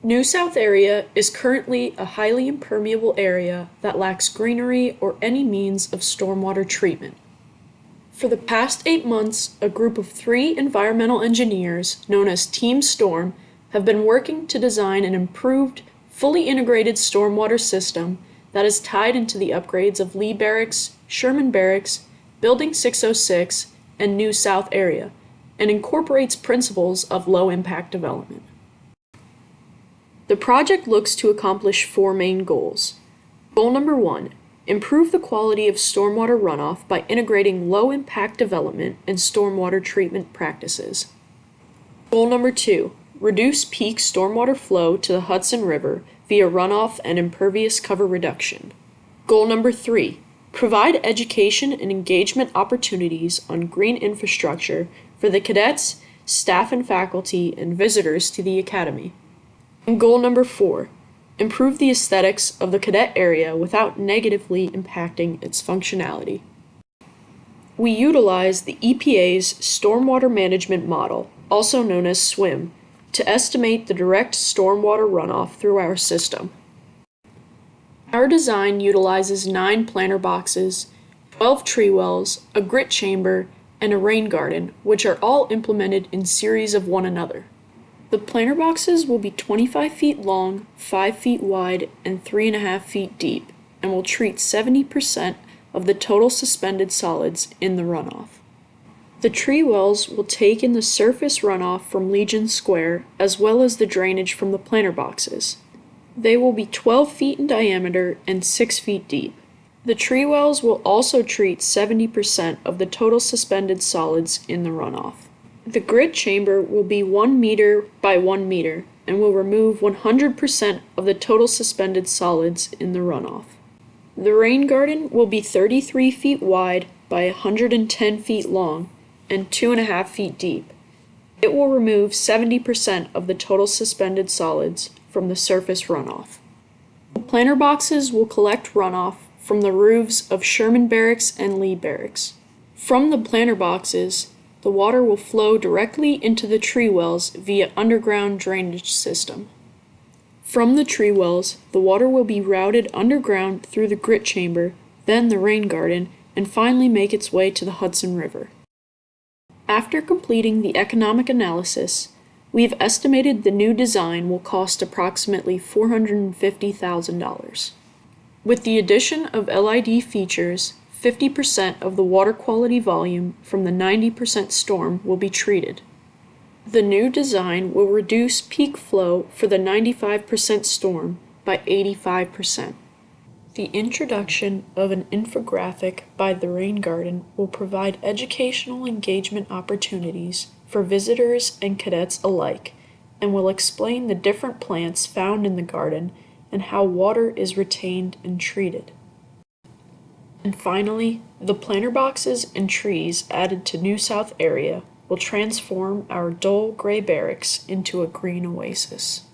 New South area is currently a highly impermeable area that lacks greenery or any means of stormwater treatment. For the past 8 months, a group of 3 environmental engineers, known as Team Storm, have been working to design an improved, fully integrated stormwater system that is tied into the upgrades of Lee Barracks, Sherman Barracks, Building 606, and New South area, and incorporates principles of low-impact development. The project looks to accomplish 4 main goals. Goal number 1, improve the quality of stormwater runoff by integrating low-impact development and stormwater treatment practices. Goal number 2, reduce peak stormwater flow to the Hudson River via runoff and impervious cover reduction. Goal number 3, provide education and engagement opportunities on green infrastructure for the cadets, staff and faculty, and visitors to the academy. And goal number 4, improve the aesthetics of the cadet area without negatively impacting its functionality. We utilize the EPA's Stormwater Management Model, also known as SWIM, to estimate the direct stormwater runoff through our system. Our design utilizes 9 planter boxes, 12 tree wells, a grit chamber, and a rain garden, which are all implemented in series of one another. The planter boxes will be 25 feet long, 5 feet wide, and 3.5 feet deep, and will treat 70% of the total suspended solids in the runoff. The tree wells will take in the surface runoff from Legion Square, as well as the drainage from the planter boxes. They will be 12 feet in diameter and 6 feet deep. The tree wells will also treat 70% of the total suspended solids in the runoff. The grit chamber will be 1 meter by 1 meter and will remove 100% of the total suspended solids in the runoff. The rain garden will be 33 feet wide by 110 feet long and 2.5 feet deep. It will remove 70% of the total suspended solids from the surface runoff. The planter boxes will collect runoff from the roofs of Sherman Barracks and Lee Barracks. From the planter boxes, the water will flow directly into the tree wells via underground drainage system. From the tree wells, the water will be routed underground through the grit chamber, then the rain garden, and finally make its way to the Hudson River. After completing the economic analysis, we have estimated the new design will cost approximately $450,000. With the addition of LID features, 50% of the water quality volume from the 90% storm will be treated. The new design will reduce peak flow for the 95% storm by 85%. The introduction of an infographic by the Rain Garden will provide educational engagement opportunities for visitors and cadets alike, and will explain the different plants found in the garden and how water is retained and treated. And finally, the planter boxes and trees added to New South area will transform our dull gray barracks into a green oasis.